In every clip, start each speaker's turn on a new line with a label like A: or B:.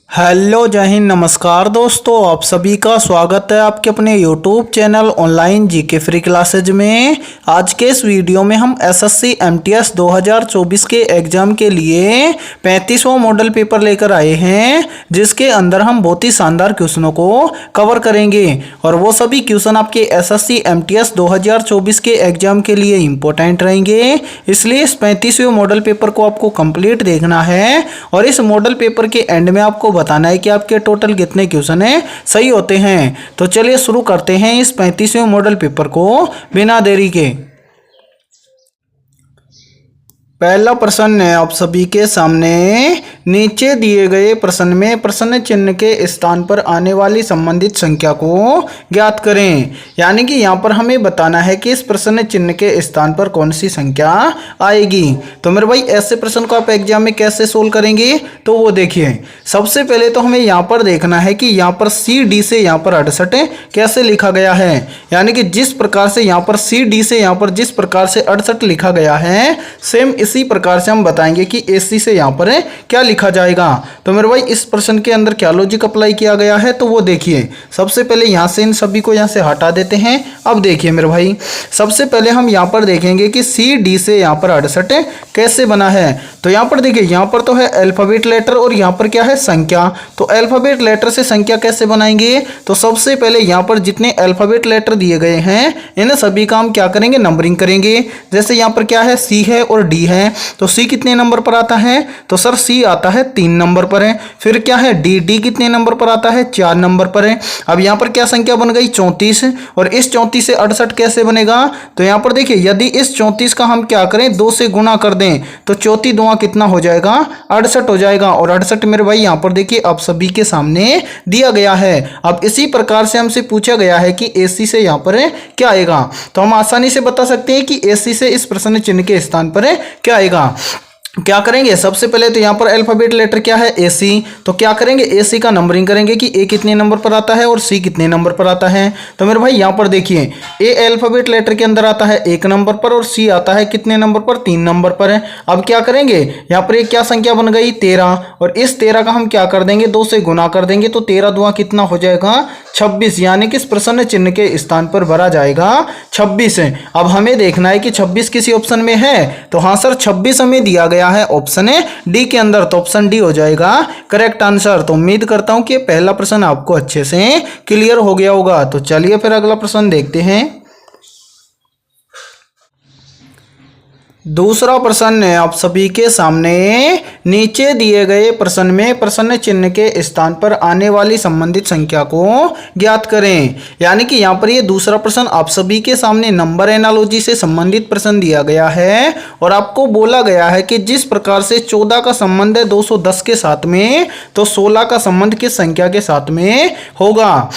A: Hello जय हिंद नमस्कार दोस्तों, आप सभी का स्वागत है आपके अपने YouTube channel online GK free classes में। आज के इस वीडियो में हम एसएससी एमटीएस 2024 के एग्जाम के लिए 35वां मॉडल पेपर लेकर आए हैं, जिसके अंदर हम बहुत ही शानदार क्वेश्चनों को कवर करेंगे और वो सभी क्वेश्चन आपके एसएससी एमटीएस 2024 के एग्जाम के लिए इम्पोर्टेंट रहेंगे। इसलिए इस 35वें मॉडल पेपर को आपको कंप्लीट देखना है और इस मॉडल पेपर के एंड में आपको बताना है कि आपके टोटल कितने क्वेश्चन है सही होते हैं। तो चलिए शुरू करते हैं इस 35वें मॉडल पेपर को बिना देरी के। पहला प्रश्न है आप सभी के सामने, नीचे दिए गए प्रश्न में प्रश्न चिन्ह के स्थान पर आने वाली संबंधित संख्या को ज्ञात करें। यानी कि यहाँ पर हमें बताना है कि इस प्रश्न चिन्ह के स्थान पर कौन सी संख्या आएगी। तो मेरे भाई ऐसे प्रश्न को आप एग्जाम में कैसे सोल्व करेंगे, तो वो देखिए सबसे पहले तो हमें यहाँ पर देखना है कि यहाँ पर सी डी से यहाँ पर 68 कैसे लिखा गया है। यानी कि जिस प्रकार से यहाँ पर सी डी से यहाँ पर जिस प्रकार से 68 लिखा गया है, सेम इसी प्रकार से हम बताएंगे कि एसी से यहाँ पर क्या लिखा जाएगा। तो मेरे भाई इस प्रश्न के अंदर क्या लॉजिक अप्लाई किया गया है, तो वो देखिए सबसे पहले यहाँ से इन सभी को यहाँ से हटा देते हैं। अब देखिए मेरे भाई सबसे पहले हम यहाँ पर देखेंगे कि सी डी से यहाँ पर 68 कैसे बना है। तो यहाँ पर देखिए यहाँ पर तो है अल्फाबेट लेटर और यहाँ पर क्या है संख्या। तो अल्फाबेट लेटर से संख्या कैसे बनाएंगे, तो सबसे पहले यहाँ पर जितने अल्फाबेट लेटर दिए गए हैं इन सभी का हम क्या करेंगे, नंबरिंग करेंगे। जैसे यहाँ पर क्या है सी है और डी है, तो सी कितने नंबर पर आता है, तो सर सी आता है 3 नंबर पर है। फिर क्या है डी, डी कितने नंबर पर आता है, 4 नंबर पर है। अब यहाँ पर क्या संख्या बन गई 34, और इस 34 से 68 कैसे बनेगा, तो यहाँ पर देखिए यदि इस 34 का हम क्या करें 2 से गुणा कर दें तो 34 दूना कितना हो जाएगा 68 हो जाएगा। और 68 मेरे भाई यहाँ पर देखिए आप सभी के सामने दिया गया है। अब इसी प्रकार से हमसे पूछा गया है कि एसी से यहाँ पर क्या आएगा, तो हम आसानी से बता सकते हैं कि एसी से इस प्रश्न चिन्ह के स्थान पर क्या आएगा। क्या करेंगे सबसे पहले तो यहाँ पर अल्फाबेट लेटर क्या है ए सी, तो क्या करेंगे ए सी का नंबरिंग करेंगे कि ए कितने नंबर पर आता है और सी कितने नंबर पर आता है। तो मेरे भाई यहाँ पर देखिए ए अल्फाबेट लेटर के अंदर आता है 1 नंबर पर और सी आता है कितने नंबर पर, 3 नंबर पर है। अब क्या करेंगे यहाँ पर एक क्या संख्या बन गई 13, और इस 13 का हम क्या कर देंगे 2 से गुना कर देंगे तो 13 दूना कितना हो जाएगा 26। यानी कि इस प्रश्न चिन्ह के स्थान पर भरा जाएगा 26। अब हमें देखना है कि 26 किसी ऑप्शन में है, तो हाँ सर 26 हमें दिया गया है ऑप्शन है डी के अंदर, तो ऑप्शन डी हो जाएगा करेक्ट आंसर। तो उम्मीद करता हूं कि पहला प्रश्न आपको अच्छे से क्लियर हो गया होगा। तो चलिए फिर अगला प्रश्न देखते हैं। दूसरा प्रश्न है आप सभी के सामने, नीचे दिए गए प्रश्न में प्रश्न चिन्ह के स्थान पर आने वाली संबंधित संख्या को ज्ञात करें। यानी कि यहाँ पर ये दूसरा प्रश्न आप सभी के सामने नंबर एनालॉजी से संबंधित प्रश्न दिया गया है और आपको बोला गया है कि जिस प्रकार से 14 का संबंध है 210 के साथ में, तो 16 का संबंध किस संख्या के साथ में होगा।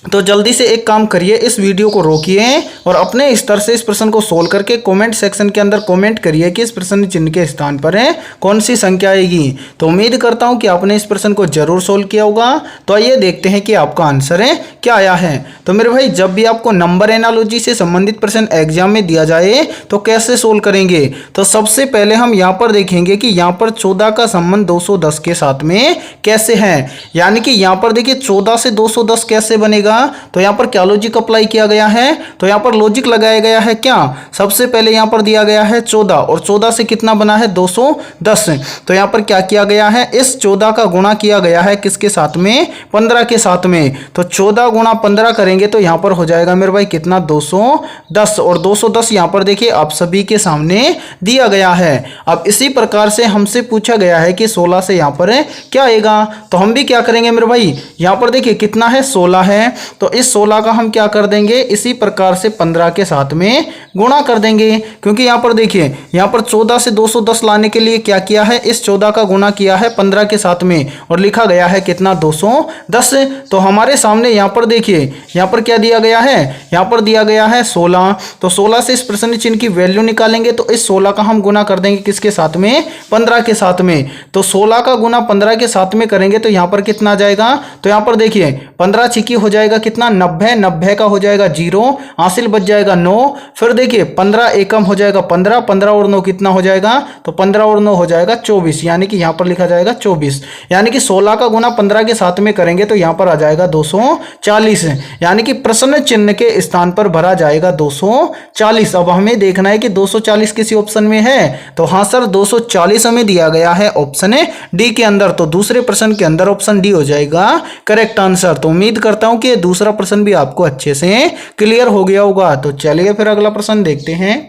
A: तो जल्दी से एक काम करिए, इस वीडियो को रोकिए और अपने स्तर से इस प्रश्न को सोल्व करके कमेंट सेक्शन के अंदर कमेंट करिए कि इस प्रश्न चिन्ह के स्थान पर है कौन सी संख्या आएगी। तो उम्मीद करता हूं कि आपने इस प्रश्न को जरूर सोल्व किया होगा। तो आइए देखते हैं कि आपका आंसर है क्या आया है। तो मेरे भाई जब भी आपको नंबर एनालॉजी से संबंधित प्रश्न एग्जाम में दिया जाए तो कैसे सोल्व करेंगे, तो सबसे पहले हम यहाँ पर देखेंगे कि यहाँ पर 14 का संबंध 210 के साथ में कैसे है। यानी कि यहाँ पर देखिए 14 से 210 कैसे बनेगा, तो यहां पर क्या लॉजिक अप्लाई किया गया है, तो यहां पर लॉजिक लगाया गया है क्या, सबसे पहले यहां पर दिया गया है 14 और 14 से कितना बना है 210। तो यहां पर क्या किया गया है, इस 14 का गुणा किया गया है किसके साथ में, 15 के साथ में। तो 14 गुणा 15 करेंगे तो यहां पर हो जाएगा मेरे भाई कितना 210, और 210 यहां पर देखिए आप सभी के सामने दिया गया है। अब इसी प्रकार से हमसे पूछा गया है कि 16 से यहां पर क्या आएगा, तो हम भी क्या करेंगे मेरे भाई, यहां पर देखिए कितना है 16 है, तो इस 16 का हम क्या कर देंगे इसी प्रकार से 15 के साथ में गुणा कर देंगे। क्योंकि यहाँ पर देखिए यहाँ पर 14 से 210 लाने के लिए क्या किया है, इस 14 का गुणा किया है 15 के साथ में और लिखा गया है कितना 210। तो हमारे सामने यहाँ पर पर देखिए यहाँ पर क्या दिया गया है, यहाँ पर दिया गया है 16। तो 16 से इस प्रश्न चिन्ह की वैल्यू निकालेंगे तो इस 16 का हम गुना कर देंगे किसके साथ में, 15 के साथ में। तो 16 का गुना 15 के साथ में करेंगे तो यहाँ पर कितना आ जाएगा, तो यहाँ पर देखिए 15 छिकी हो जाएगा कितना 90, 90 का हो जाएगा 0, हासिल बच जाएगा 9। फिर देखिए 15 एकम हो जाएगा 15, 15 और 9 कितना हो जाएगा, तो 15 और 9 हो जाएगा 24, यानी कि यहाँ पर लिखा जाएगा 24। यानी कि 16 का गुना 15 के साथ में करेंगे तो यहाँ पर आ जाएगा 240, यानी कि प्रश्न चिन्ह के स्थान पर भरा जाएगा 240। अब हमें देखना है कि 240 किसी ऑप्शन में है, तो हाँ सर 240 हमें दिया गया है ऑप्शन डी के अंदर। तो दूसरे प्रश्न के अंदर ऑप्शन डी हो जाएगा करेक्ट आंसर। तो उम्मीद करता हूं कि दूसरा प्रश्न भी आपको अच्छे से क्लियर हो गया होगा। तो चलिए फिर अगला प्रश्न देखते हैं।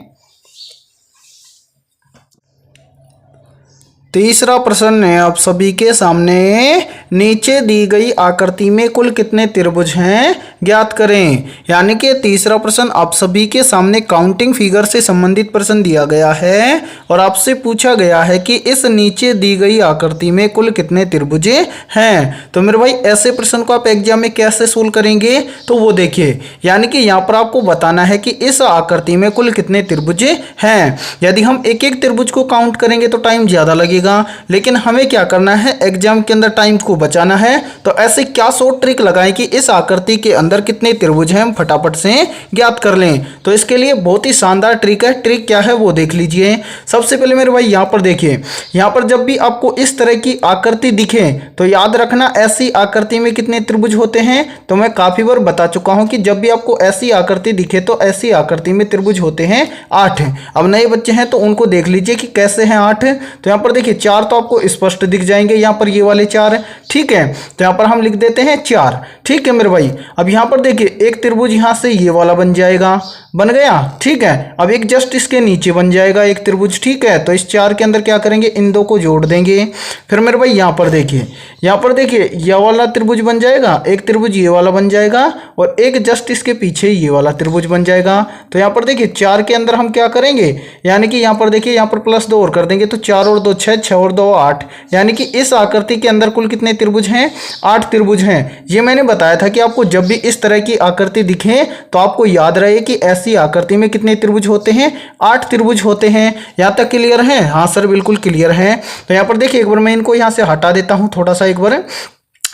A: तीसरा प्रश्न है आप सभी के सामने, नीचे दी गई आकृति में कुल कितने त्रिभुज हैं ज्ञात करें। यानी कि तीसरा प्रश्न आप सभी के सामने काउंटिंग फिगर से संबंधित प्रश्न दिया गया है और आपसे पूछा गया है कि इस नीचे दी गई आकृति में कुल कितने त्रिभुज हैं। तो मेरे भाई ऐसे प्रश्न को आप एग्जाम में कैसे सोल्व करेंगे, तो वो देखिए, यानी कि यहाँ पर आपको बताना है कि इस आकृति में कुल कितने त्रिभुज हैं। यदि हम एक एक त्रिभुज को काउंट करेंगे तो टाइम ज्यादा लगेगा, लेकिन हमें क्या करना है, एग्जाम के अंदर टाइम को बचाना है। तो ऐसे क्या शॉर्ट ट्रिक लगाएं कि इस आकृति के अंदर कितने त्रिभुज हैं हम फटाफट से ज्ञात कर लें। तो इसके लिए बहुत ही शानदार ट्रिक है। ट्रिक क्या है वो देख लीजिए। सबसे पहले मेरे भाई यहाँ पर देखिए, यहाँ पर जब भी आपको इस तरह की आकृति दिखे तो याद रखना ऐसी आकृति में कितने त्रिभुज होते हैं। तो मैं काफी बार बता चुका हूं कि जब भी आपको ऐसी आकृति दिखे तो ऐसी आकृति में त्रिभुज होते हैं 8। अब नए बच्चे हैं तो उनको देख लीजिए कि कैसे हैं 8। तो यहाँ पर देखिए 4 तो आपको स्पष्ट दिख जाएंगे, यहाँ पर ये वाले 4, ठीक है। तो यहाँ पर हम लिख देते हैं 4, ठीक है मेरे भाई। अब यहाँ पर देखिए एक त्रिभुज यहाँ से ये वाला बन जाएगा, बन गया, ठीक है। अब एक जस्ट इसके नीचे बन जाएगा एक त्रिभुज, ठीक है। तो इस 4 के अंदर क्या करेंगे, इन दो को जोड़ देंगे। फिर मेरे भाई यहाँ पर देखिए, यहाँ पर देखिए ये वाला त्रिभुज बन जाएगा, एक त्रिभुज ये वाला बन जाएगा और एक जस्ट इसके पीछे ये वाला त्रिभुज बन जाएगा। तो यहाँ पर देखिए 4 के अंदर हम क्या करेंगे, यानी कि यहाँ पर देखिए यहाँ पर +2 और कर देंगे तो 4 और 2 6, 6 और 2 8, यानी कि इस आकृति के अंदर कुल कितने त्रिभुज हैं, 8 त्रिभुज हैं। ये मैंने बताया था कि आपको जब भी इस तरह की आकृति दिखे तो आपको याद रहे कि ऐसी आकृति में कितने त्रिभुज होते हैं, 8 त्रिभुज होते हैं। यहाँ तक क्लियर है? हाँ सर बिल्कुल क्लियर है। तो यहाँ पर देखिए एक बार मैं इनको यहाँ से हटा देता हूँ थोड़ा सा एक बार,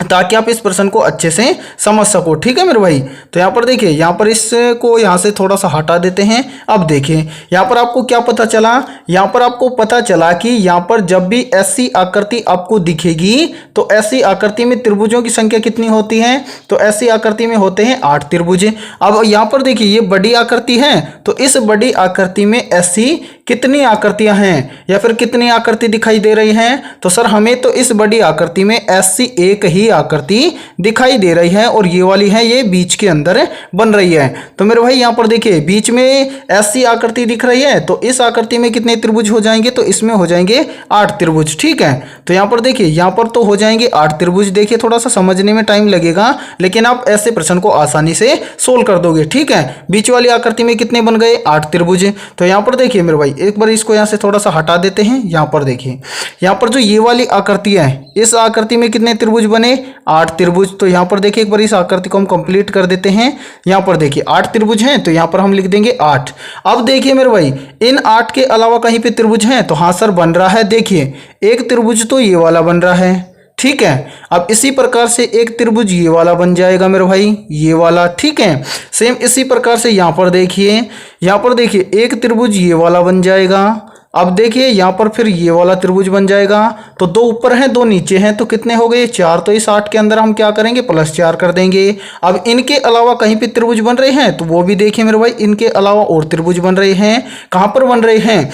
A: ताकि आप इस प्रश्न को अच्छे से समझ सको, ठीक है मेरे भाई। तो यहाँ पर देखिए, यहाँ पर इसको यहाँ से थोड़ा सा हटा देते हैं। अब देखिए यहाँ पर आपको क्या पता चला, यहाँ पर आपको पता चला कि यहाँ पर जब भी ऐसी आकृति आपको दिखेगी तो ऐसी आकृति में त्रिभुजों की संख्या कितनी होती है, तो ऐसी आकृति में होते हैं 8 त्रिभुज। अब यहाँ पर देखिए ये बड़ी आकृति है, तो इस बड़ी आकृति में ऐसी कितनी आकृतियां हैं या फिर कितनी आकृति दिखाई दे रही हैं, तो सर हमें तो इस बड़ी आकृति में ऐसी एक ही आकृति दिखाई दे रही है और ये वाली है, ये बीच के अंदर बन रही है। तो मेरे भाई यहाँ पर देखिए बीच में ऐसी आकृति दिख रही है, तो इस आकृति में कितने त्रिभुज हो जाएंगे, तो इसमें हो जाएंगे 8 त्रिभुज, ठीक है। तो यहाँ पर देखिए यहाँ पर तो हो जाएंगे 8 त्रिभुज। देखिए थोड़ा सा समझने में टाइम लगेगा, लेकिन आप ऐसे प्रश्न को आसानी से सोल्व कर दोगे, ठीक है। बीच वाली आकृति में कितने बन गए, 8 त्रिभुज। तो यहाँ पर देखिए मेरे भाई एक बार इसको यहाँ से थोड़ा सा हटा देते हैं। यहाँ पर देखिए यहाँ पर जो ये वाली आकृति है, इस आकृति में कितने त्रिभुज बने, 8 त्रिभुज। तो यहाँ पर देखिए एक बार इस आकृति को हम कंप्लीट कर देते हैं। यहाँ पर देखिए 8 त्रिभुज हैं, तो यहाँ पर हम लिख देंगे 8। अब देखिए मेरे भाई इन 8 के अलावा कहीं पे त्रिभुज हैं, तो हाँ सर बन रहा है। देखिए एक त्रिभुज तो ये वाला बन रहा है, ठीक है। अब इसी प्रकार से एक त्रिभुज ये वाला बन जाएगा मेरे भाई, ये वाला, ठीक है। सेम इसी प्रकार से यहाँ पर देखिए, यहाँ पर देखिए एक त्रिभुज ये वाला बन जाएगा। अब देखिए यहाँ पर फिर ये वाला त्रिभुज बन जाएगा। तो 2 ऊपर हैं 2 नीचे हैं, तो कितने हो गए, 4। तो इस 8 के अंदर हम क्या करेंगे, +4 कर देंगे। अब इनके अलावा कहीं पे त्रिभुज बन रहे हैं, तो वो भी देखिए मेरे भाई इनके अलावा और त्रिभुज बन रहे हैं। कहाँ पर बन रहे हैं,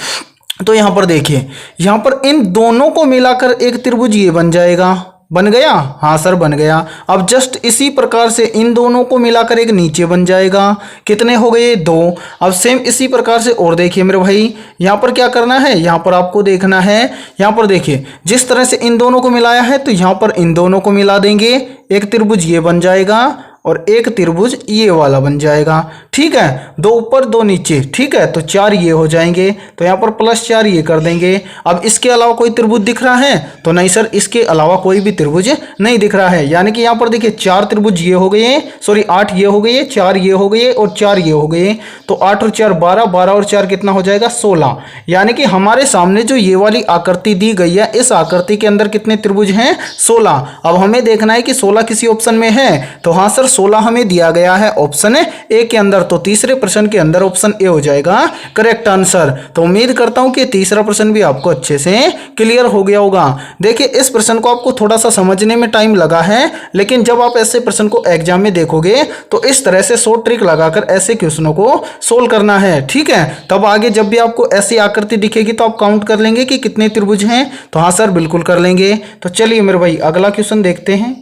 A: तो यहाँ पर देखिए, यहाँ पर इन दोनों को मिलाकर एक त्रिभुज ये बन जाएगा, बन गया, हाँ सर बन गया। अब जस्ट इसी प्रकार से इन दोनों को मिलाकर एक नीचे बन जाएगा, कितने हो गए, 2। अब सेम इसी प्रकार से और देखिए मेरे भाई यहाँ पर क्या करना है, यहाँ पर आपको देखना है, यहाँ पर देखिए जिस तरह से इन दोनों को मिलाया है, तो यहाँ पर इन दोनों को मिला देंगे, एक त्रिभुज ये बन जाएगा और एक त्रिभुज ये वाला बन जाएगा, ठीक है, 2 ऊपर 2 नीचे, ठीक है, तो 4 ये हो जाएंगे, तो यहाँ पर +4 ये कर देंगे। अब इसके अलावा कोई त्रिभुज दिख रहा है तो नहीं सर, इसके अलावा कोई भी त्रिभुज नहीं दिख रहा है। यानी कि यहाँ पर देखिए 4 त्रिभुज ये हो गए, सॉरी 8 ये हो गए, 4 ये हो गए और 4 ये हो गए, तो 8 और 4 12, 12 और 4 कितना हो जाएगा 16। यानी कि हमारे सामने जो ये वाली आकृति दी गई है, इस आकृति के अंदर कितने त्रिभुज हैं 16। अब हमें देखना है कि 16 किसी ऑप्शन में है, तो हाँ सर 16 हमें दिया गया है ऑप्शन ए के अंदर, तो तीसरे प्रश्न के अंदर ऑप्शन ए हो जाएगा करेक्ट आंसर। तो उम्मीद करता हूं कि तीसरा प्रश्न भी आपको अच्छे से क्लियर हो गया होगा। देखिए इस प्रश्न को आपको थोड़ा सा समझने में टाइम लगा है, लेकिन जब आप ऐसे प्रश्न को एग्जाम में देखोगे तो इस तरह से शॉर्ट ट्रिक लगाकर ऐसे क्वेश्चनों को सोल्व करना है, ठीक है। तब आगे जब भी आपको ऐसी आकृति दिखेगी तो आप काउंट कर लेंगे कि कितने त्रिभुज हैं, तो हाँ सर बिल्कुल कर लेंगे। तो चलिए मेरे भाई अगला क्वेश्चन देखते हैं।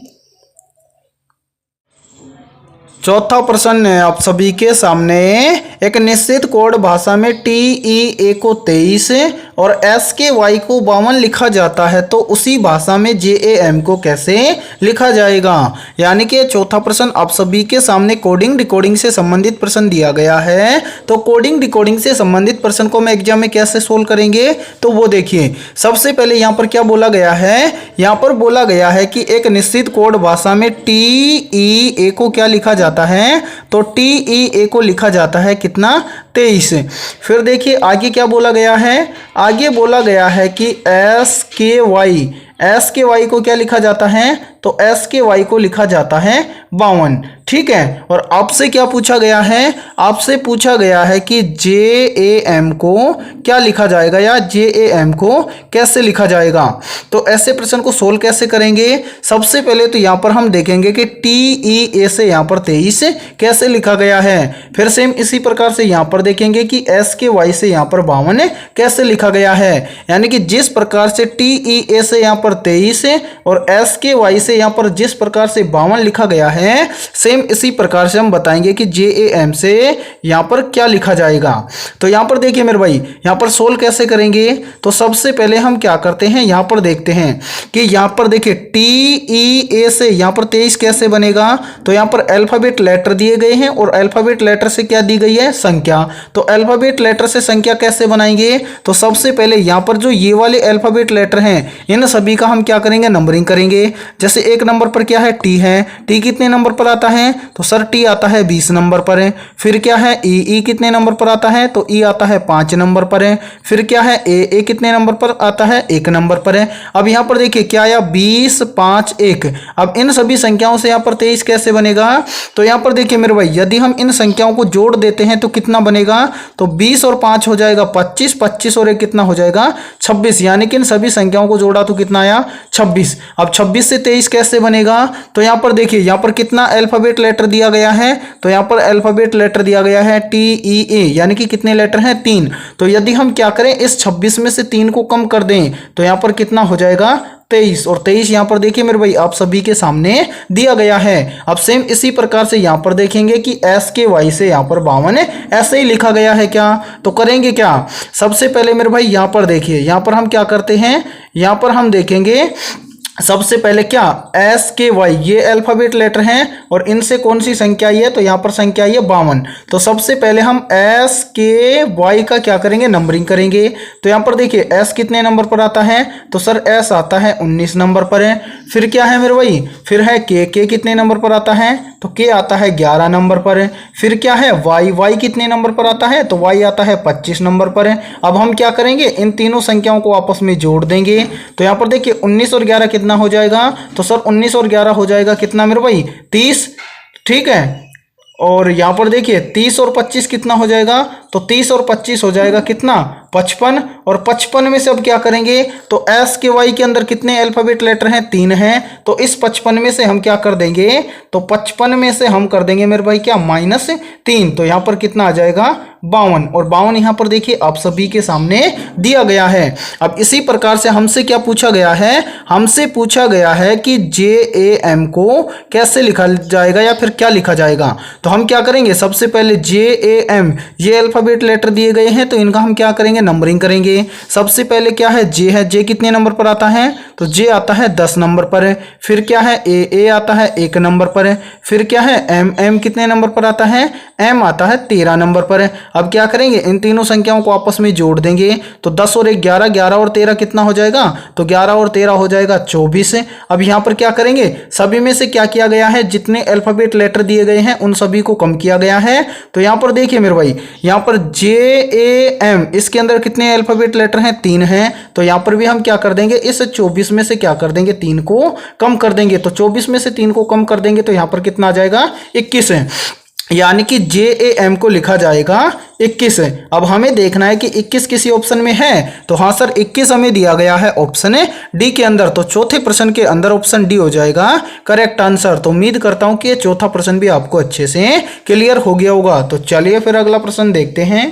A: चौथा प्रश्न है आप सभी के सामने, एक निश्चित कोड भाषा में TEA को 23 और SKY को 52 लिखा जाता है, तो उसी भाषा में JAM को कैसे लिखा जाएगा। यानी कि चौथा प्रश्न आप सभी के सामने कोडिंग डिकोडिंग से संबंधित प्रश्न दिया गया है। तो कोडिंग डिकोडिंग से संबंधित प्रश्न को हम एग्जाम में कैसे सोल्व करेंगे, तो वो देखिए सबसे पहले यहाँ पर क्या बोला गया है, यहाँ पर बोला गया है कि एक निश्चित कोड भाषा में TEA को क्या लिखा जाता है, तो TEA को लिखा जाता है कितना 23। फिर देखिए आगे क्या बोला गया है, आगे बोला गया है कि SKY को क्या लिखा जाता है, तो SKY को लिखा जाता है 52, ठीक है। और आपसे क्या पूछा गया है, आपसे पूछा गया है कि JAM को क्या लिखा जाएगा या JAM को कैसे लिखा जाएगा। तो ऐसे प्रश्न को सोल्व कैसे करेंगे, सबसे पहले तो यहाँ पर हम देखेंगे कि TEA से यहाँ पर 23 कैसे लिखा गया है। फिर सेम इसी प्रकार से यहाँ पर देखेंगे कि SKY से यहाँ पर 52 कैसे लिखा गया है। यानी कि जिस प्रकार से TEA से यहाँ पर 23 और SKY से यहाँ पर जिस प्रकार से 52 लिखा गया है, सेम इसी प्रकार से हम बताएंगे कि JAM से यहाँ पर क्या लिखा जाएगा। तो यहाँ पर देखिए मेरे भाई, यहाँ पर सोल्व कैसे करेंगे, तो सबसे पहले हम क्या करते हैं, यहाँ पर देखते हैं कि यहाँ पर देखिए TEA से यहाँ पर 23 कैसे बनेगा। तो यहाँ पर अल्फाबेट लेटर दिए गए हैं और अल्फाबेट लेटर से क्या दी गई है, संख्या। तो अल्फाबेट लेटर से संख्या कैसे बनाएंगे, तो सबसे पहले यहाँ पर जो ये वाले अल्फाबेट लेटर हैं इन सभी का हम क्या करेंगे, नंबरिंग करेंगे। जैसे 1 नंबर पर क्या है, T है, T कितने नंबर पर आता है, तो सर T आता है 20 नंबर पर है। फिर क्या है E कितने नंबर पर आता है, तो E आता है 5 नंबर पर है। फिर क्या है A कितने नंबर पर आता है, 1 नंबर पर है। अब यहाँ पर देखिए क्या आया, 20 5 1। अब इन सभी संख्याओं से यहाँ पर 23 कैसे बनेगा, तो यहाँ पर देखिए मेरे भाई यदि हम इन संख्याओं को जोड़ देते हैं तो कितना बनेगा, तो 20 और 5 हो जाएगा 25, 25 और 1 कितना हो जाएगा 26। यानी कि इन सभी संख्याओं को जोड़ा तो कितना आया 26। अब 26 से 23 कैसे बनेगा, तो यहाँ पर देखिए यहाँ पर कितना अल्फाबेट लेटर दिया गया है, तो यहाँ पर अल्फाबेट लेटर दिया गया है TEA, यानी कि कितने लेटर हैं 3। तो यदि हम क्या करें, इस 26 में से 3 को कम कर दें तो यहाँ पर कितना हो जाएगा 23। और 23 यहाँ पर देखिए मेरे भाई आप सभी के सामने दिया गया है। अब सेम इसी प्रकार से यहाँ पर देखेंगे कि SKY से यहाँ पर 52 ऐसे ही लिखा गया है क्या, तो करेंगे क्या, सबसे पहले मेरे भाई यहाँ पर देखिए, यहाँ पर हम क्या करते हैं, यहाँ पर हम देखेंगे सबसे पहले क्या SKY ये अल्फाबेट लेटर हैं और इनसे कौन सी संख्या आई है, तो यहाँ पर संख्या आई है 52। तो सबसे पहले हम SKY का क्या करेंगे, नंबरिंग करेंगे। तो यहाँ पर देखिए S कितने नंबर पर आता है, तो सर S आता है 19 नंबर पर है। फिर क्या है मेरे भाई, फिर है K कितने नंबर पर आता है, तो K आता है 11 नंबर पर है। फिर क्या है Y कितने नंबर पर आता है, तो Y आता है 25 नंबर पर है। अब हम क्या करेंगे, इन तीनों संख्याओं को आपस में जोड़ देंगे। तो यहाँ पर देखिए 19 और 11 कितना हो जाएगा, तो सर 19 और 11 हो जाएगा कितना मेरे भाई 30, ठीक है। और यहाँ पर देखिए 30 और 25 कितना हो जाएगा, तो 30 और 25 हो जाएगा कितना 55। और 55 में से अब क्या करेंगे, तो SKY के अंदर कितने अल्फाबेट लेटर हैं, 3 हैं। तो इस 55 में से हम क्या कर देंगे, तो 55 में से हम कर देंगे मेरे भाई क्या -3। तो यहाँ पर कितना आ जाएगा 52। और 52 यहाँ पर देखिए आप सभी के सामने दिया गया है। अब इसी प्रकार से हमसे क्या पूछा गया है, हमसे पूछा गया है कि JAM को कैसे लिखा जाएगा या फिर क्या लिखा जाएगा। तो हम क्या करेंगे, सबसे पहले JAM ये अल्फाबेट अल्फाबेट लेटर दिए गए हैं तो इनका हम क्या करेंगे, नंबरिंग करेंगे। सबसे पहले क्या है, जे है। जे कितने नंबर पर आता है, तो जे आता है 10 नंबर पर। फिर क्या है, ए आता है 1 नंबर पर। फिर क्या है, एम कितने नंबर पर आता है, एम आता है 13 नंबर पर। अब क्या करेंगे, इन तीनों संख्याओं को आपस में जोड़ देंगे तो 10 और 1 11, 11 और 13 कितना हो जाएगा, तो 11 और 13 हो जाएगा 24। अब यहाँ पर क्या करेंगे, सभी में से क्या किया गया है, जितने अल्फाबेट लेटर दिए गए हैं उन सभी को कम किया गया है। तो यहाँ पर देखिए मेरे भाई, यहाँ पर जे ए एम, इसके अंदर कितने अल्फाबेट लेटर हैं, 3 हैं। तो यहाँ पर भी हम क्या कर देंगे, इस 24 में से क्या कर देंगे, 3 को कम कर देंगे। तो 24 में से 3 को कम कर देंगे तो यहाँ पर कितना आ जाएगा, 21 है। यानी कि जे ए एम को लिखा जाएगा 21 है। अब हमें देखना है कि 21 किसी ऑप्शन में है, तो हाँ सर 21 हमें दिया गया है ऑप्शन डी के अंदर। तो चौथे प्रश्न के अंदर ऑप्शन डी हो जाएगा करेक्ट आंसर। तो उम्मीद करता हूं कि ये चौथा प्रश्न भी आपको अच्छे से क्लियर हो गया होगा। तो चलिए फिर अगला प्रश्न देखते हैं।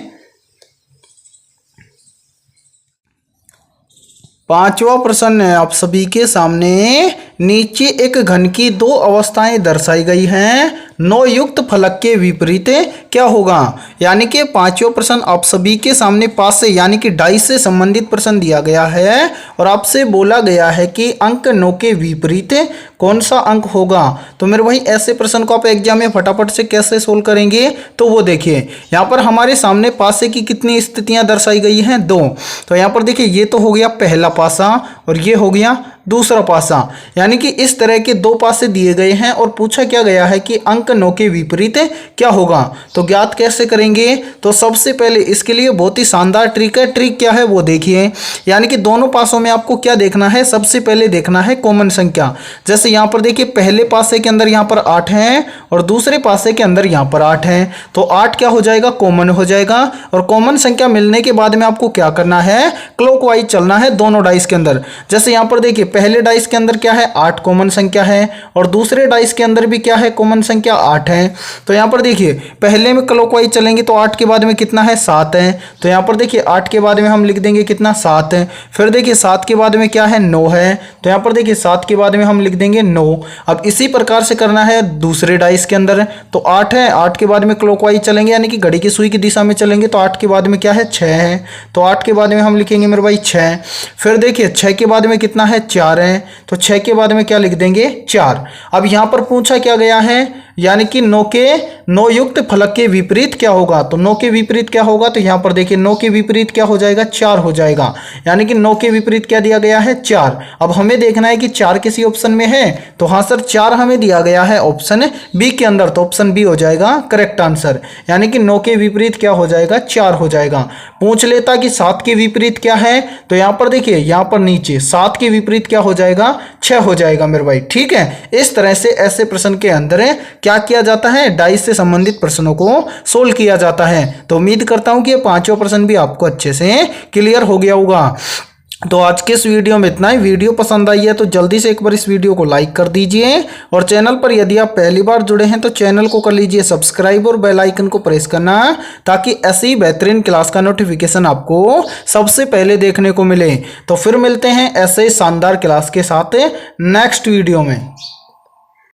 A: 5वां प्रश्न है आप सभी के सामने। नीचे एक घन की 2 अवस्थाएं दर्शाई गई हैं, 9 युक्त फलक के विपरीत क्या होगा। यानी कि 5वां प्रश्न आप सभी के सामने पास से यानी कि डाइस से संबंधित प्रश्न दिया गया है और आपसे बोला गया है कि अंक 9 के विपरीत कौन सा अंक होगा। तो मेरे भाई ऐसे प्रश्न को आप एग्जाम में फटाफट से कैसे सोल्व करेंगे, तो वो देखिए यहाँ पर हमारे सामने पासे की कितनी स्थितियां दर्शाई गई हैं, 2। तो यहाँ पर देखिए ये तो हो गया पहला पासा और ये हो गया दूसरा पासा। यानी कि इस तरह के 2 पासे दिए गए हैं और पूछा क्या गया है कि अंक 9 के विपरीत क्या होगा। तो ज्ञात कैसे करेंगे, तो सबसे पहले इसके लिए बहुत ही शानदार ट्रिक है। ट्रिक क्या है वो देखिए। यानी कि दोनों पासों में आपको क्या देखना है, सबसे पहले देखना है कॉमन संख्या। जैसे यहाँ पर देखिए पहले पासे के अंदर यहाँ पर 8 है और दूसरे पासे के अंदर यहाँ पर 8 है। तो 8 क्या हो जाएगा, कॉमन हो जाएगा। और कॉमन संख्या मिलने के बाद में आपको क्या करना है, क्लॉकवाइज चलना है दोनों डाइस के अंदर। जैसे यहाँ पर देखिए पहले डाइस के अंदर क्या है, 8 कॉमन संख्या है और दूसरे डाइस के अंदर भी क्या है, कॉमन संख्या 8 है। तो यहाँ पर देखिए पहले में क्लॉकवाइज चलेंगे तो 8 के बाद में कितना है, 7 है। तो यहाँ पर देखिए 8 के बाद में हम लिख देंगे कितना, 7 है। फिर देखिए 7 के बाद में क्या है, 9 है। तो यहाँ पर देखिए 7 के बाद में हम लिख देंगे 9। अब इसी प्रकार से करना है दूसरे डाइस के अंदर। तो 8 है, 8 के बाद में क्लॉकवाइज चलेंगे यानी कि घड़ी की सुई की दिशा में चलेंगे तो 8 के बाद में क्या है, 6 है। तो 8 के बाद में हम लिखेंगे मेरे भाई 6। फिर देखिए 6 के बाद में कितना है, 4 है। तो 6 के बाद में क्या लिख देंगे, 4। अब यहां पर पूछा क्या गया है, यानी कि 9 युक्त फलक के विपरीत क्या होगा। तो 9 के विपरीत क्या होगा, तो यहां पर देखिए 9 के विपरीत क्या हो जाएगा, 4 हो जाएगा। यानी कि 9 के विपरीत क्या दिया गया है, 4। अब हमें देखना है कि 4 किसी ऑप्शन में है, तो हाँ सर 4 हमें दिया गया है ऑप्शन बी के अंदर। तो ऑप्शन बी हो जाएगा करेक्ट आंसर। यानी कि 9 के विपरीत क्या हो जाएगा, 4 हो जाएगा। पूछ लेता कि 7 के विपरीत क्या है, तो यहां पर देखिए यहां पर नीचे 7 के विपरीत क्या हो जाएगा, 6 हो जाएगा मेरे भाई। ठीक है, इस तरह से ऐसे प्रश्न के अंदर क्या किया जाता है, डाइस से संबंधित प्रश्नों को सोल्व किया जाता है। तो उम्मीद करता हूं कि ये 5वां प्रश्न भी आपको अच्छे से क्लियर हो गया होगा। तो आज के इस वीडियो में इतना ही। वीडियो पसंद आई है तो जल्दी से एक बार इस वीडियो को लाइक कर दीजिए और चैनल पर यदि आप पहली बार जुड़े हैं तो चैनल को कर लीजिए सब्सक्राइब और बेल आइकन को प्रेस करना, ताकि ऐसी बेहतरीन क्लास का नोटिफिकेशन आपको सबसे पहले देखने को मिले। तो फिर मिलते हैं ऐसे शानदार क्लास के साथ नेक्स्ट वीडियो में।